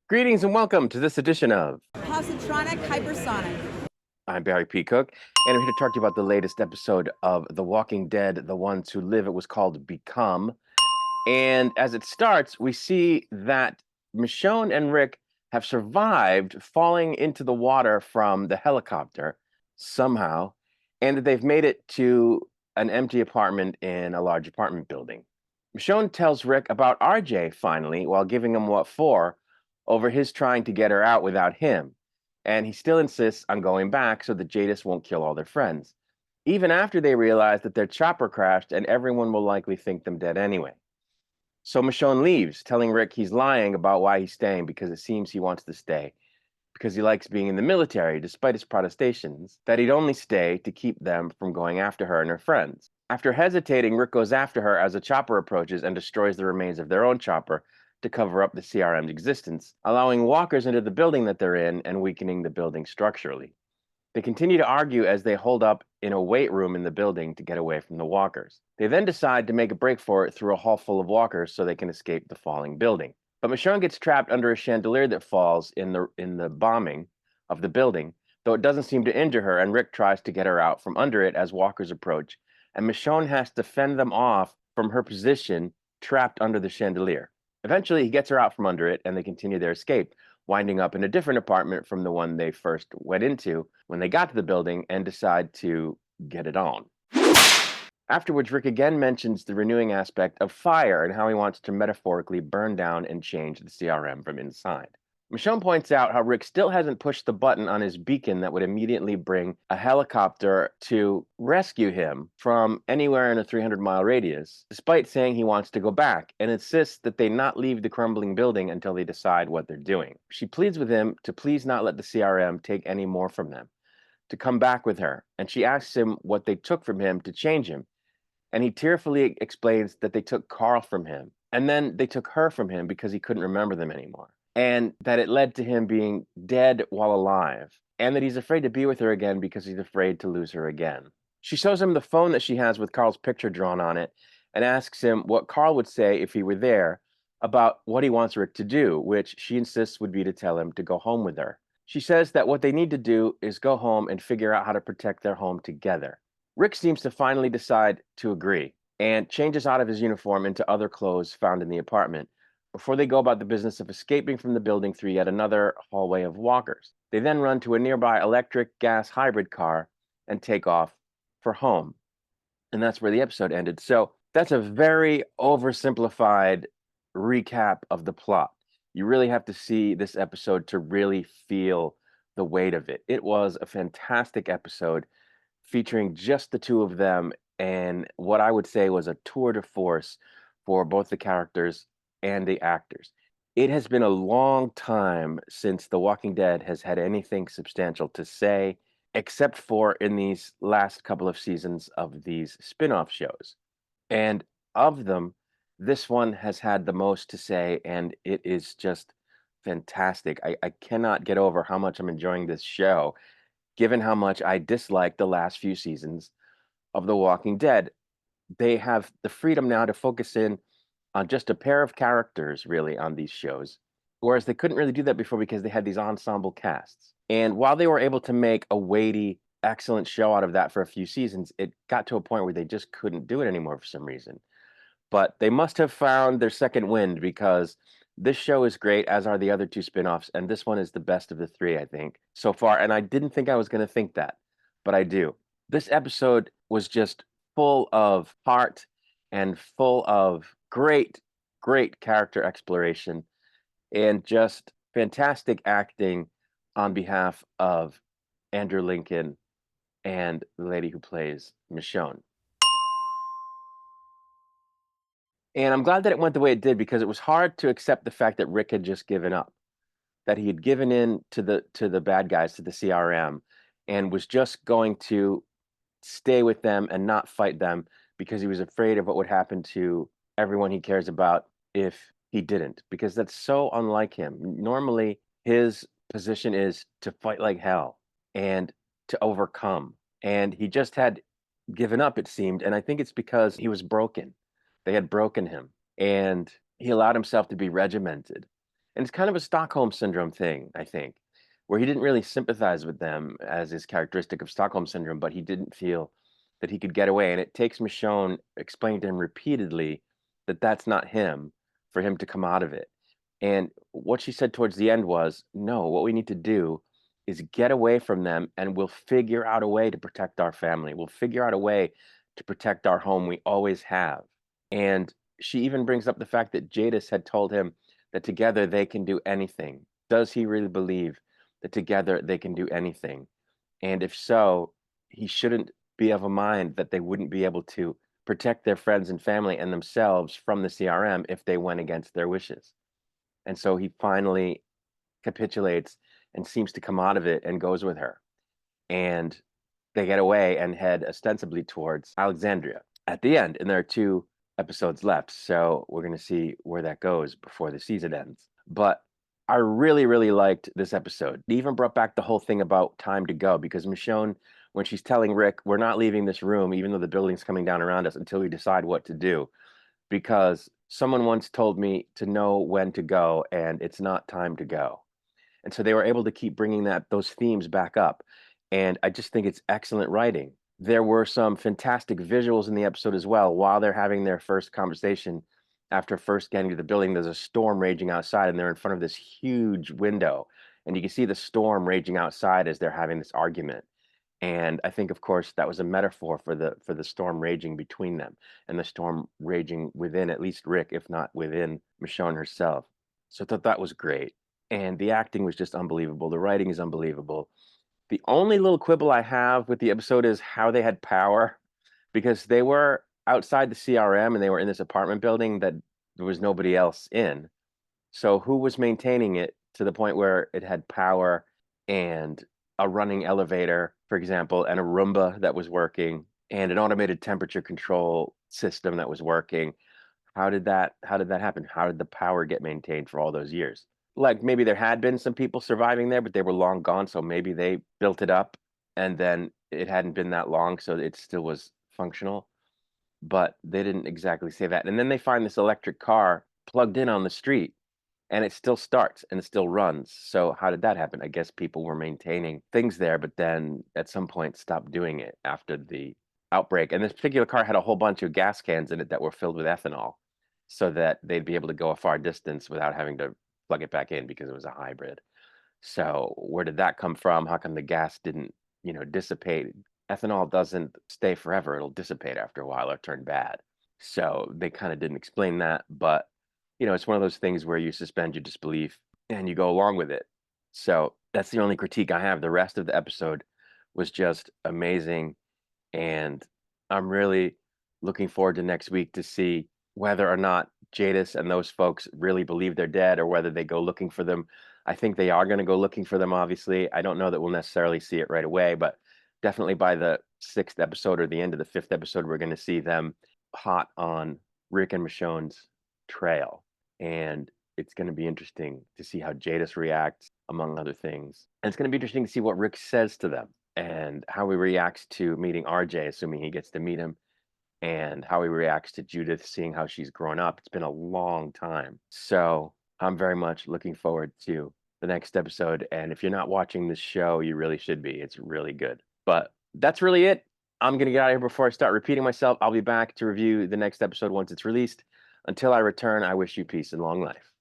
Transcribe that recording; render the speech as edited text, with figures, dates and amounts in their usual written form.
Greetings and welcome to this edition of Positronic Hypersonic. I'm Barry P. Cook, and I'm here to talk to you about the latest episode of The Walking Dead, The Ones Who Live. It was called Become. And as it starts, we see that Michonne and Rick have survived falling into the water from the helicopter somehow, and that they've made it to an empty apartment in a large apartment building. Michonne tells Rick about RJ finally, while giving him what for over his trying to get her out without him. And he still insists on going back so that Jadis won't kill all their friends, even after they realize that their chopper crashed and everyone will likely think them dead anyway. So Michonne leaves, telling Rick he's lying about why he's staying because it seems he wants to stay because he likes being in the military despite his protestations, that he'd only stay to keep them from going after her and her friends. After hesitating, Rick goes after her as a chopper approaches and destroys the remains of their own chopper to cover up the CRM's existence, allowing walkers into the building that they're in and weakening the building structurally. They continue to argue as they hold up in a weight room in the building to get away from the walkers. They then decide to make a break for it through a hall full of walkers so they can escape the falling building. But Michonne gets trapped under a chandelier that falls in the bombing of the building, though it doesn't seem to injure her, and Rick tries to get her out from under it as walkers approach, and Michonne has to fend them off from her position trapped under the chandelier. Eventually, he gets her out from under it, and they continue their escape, winding up in a different apartment from the one they first went into when they got to the building and decide to get it on. Afterwards, Rick again mentions the renewing aspect of fire and how he wants to metaphorically burn down and change the CRM from inside. Michonne points out how Rick still hasn't pushed the button on his beacon that would immediately bring a helicopter to rescue him from anywhere in a 300-mile radius, despite saying he wants to go back, and insists that they not leave the crumbling building until they decide what they're doing. She pleads with him to please not let the CRM take any more from them, to come back with her, and she asks him what they took from him to change him. And he tearfully explains that they took Carl from him, and then they took her from him because he couldn't remember them anymore, and that it led to him being dead while alive, and that he's afraid to be with her again because he's afraid to lose her again. She shows him the phone that she has with Carl's picture drawn on it and asks him what Carl would say if he were there about what he wants Rick to do, which she insists would be to tell him to go home with her. She says that what they need to do is go home and figure out how to protect their home together. Rick seems to finally decide to agree and changes out of his uniform into other clothes found in the apartment before they go about the business of escaping from the building through yet another hallway of walkers. They then run to a nearby electric gas hybrid car and take off for home. And that's where the episode ended. So that's a very oversimplified recap of the plot. You really have to see this episode to really feel the weight of it. It was a fantastic episode featuring just the two of them, and what I would say was a tour de force for both the characters and the actors. It has been a long time since The Walking Dead has had anything substantial to say, except for in these last couple of seasons of these spin-off shows. And of them, this one has had the most to say, and it is just fantastic. I cannot get over how much I'm enjoying this show, given how much I disliked the last few seasons of The Walking Dead. They have the freedom now to focus in on just a pair of characters, really, on these shows, whereas they couldn't really do that before because they had these ensemble casts. And while they were able to make a weighty, excellent show out of that for a few seasons, it got to a point where they just couldn't do it anymore for some reason. But they must have found their second wind, because this show is great, as are the other two spin-offs, and this one is the best of the three, I think, so far. And I didn't think I was going to think that, but I do. This episode was just full of heart and full of great, great character exploration and just fantastic acting on behalf of Andrew Lincoln and the lady who plays Michonne. And I'm glad that it went the way it did, because it was hard to accept the fact that Rick had just given up, that he had given in to the bad guys, to the CRM, and was just going to stay with them and not fight them because he was afraid of what would happen to everyone he cares about if he didn't, because that's so unlike him. Normally, his position is to fight like hell and to overcome. And he just had given up, it seemed. And I think it's because he was broken. They had broken him, and he allowed himself to be regimented. And it's kind of a Stockholm syndrome thing, I think, where he didn't really sympathize with them as is characteristic of Stockholm syndrome, but he didn't feel that he could get away. And it takes Michonne explaining to him repeatedly that that's not him for him to come out of it. And what she said towards the end was, no, what we need to do is get away from them and we'll figure out a way to protect our family. We'll figure out a way to protect our home. We always have. And she even brings up the fact that Jadis had told him that together they can do anything. Does he really believe that together they can do anything? And if so, he shouldn't be of a mind that they wouldn't be able to protect their friends and family and themselves from the CRM if they went against their wishes. And so he finally capitulates and seems to come out of it and goes with her. And they get away and head ostensibly towards Alexandria at the end. And there are 2 episodes left. So we're going to see where that goes before the season ends. But I really, really liked this episode. It even brought back the whole thing about time to go because Michonne, when she's telling Rick, we're not leaving this room, even though the building's coming down around us until we decide what to do. Because someone once told me to know when to go and it's not time to go. And so they were able to keep bringing those themes back up. And I just think it's excellent writing. There were some fantastic visuals in the episode as well. While they're having their first conversation, after first getting to the building, there's a storm raging outside, and they're in front of this huge window. And you can see the storm raging outside as they're having this argument. And I think, of course, that was a metaphor for the storm raging between them and the storm raging within at least Rick, if not within Michonne herself. So I thought that was great. And the acting was just unbelievable. The writing is unbelievable. The only little quibble I have with the episode is how they had power because they were outside the CRM and they were in this apartment building that there was nobody else in. So who was maintaining it to the point where it had power and a running elevator, for example, and a Roomba that was working and an automated temperature control system that was working? How did that happen? How did the power get maintained for all those years? Like maybe there had been some people surviving there, but they were long gone. So maybe they built it up and then it hadn't been that long. So it still was functional, but they didn't exactly say that. And then they find this electric car plugged in on the street and it still starts and it still runs. So how did that happen? I guess people were maintaining things there, but then at some point stopped doing it after the outbreak. And this particular car had a whole bunch of gas cans in it that were filled with ethanol so that they'd be able to go a far distance without having to plug it back in because it was a hybrid. So where did that come from? How come the gas didn't, dissipate? Ethanol doesn't stay forever. It'll dissipate after a while or turn bad. So they kind of didn't explain that, but it's one of those things where you suspend your disbelief and you go along with it. So that's the only critique I have. The rest of the episode was just amazing. And I'm really looking forward to next week to see whether or not Jadis and those folks really believe they're dead or whether they go looking for them. I think they are going to go looking for them, obviously. I don't know that we'll necessarily see it right away, but definitely by the 6th episode or the end of the 5th episode, we're going to see them hot on Rick and Michonne's trail. And it's going to be interesting to see how Jadis reacts, among other things. And it's going to be interesting to see what Rick says to them and how he reacts to meeting RJ, assuming he gets to meet him, and how he reacts to Judith, seeing how she's grown up. It's been a long time. So I'm very much looking forward to the next episode. And if you're not watching this show, you really should be. It's really good. But that's really it. I'm going to get out of here before I start repeating myself. I'll be back to review the next episode once it's released. Until I return, I wish you peace and long life.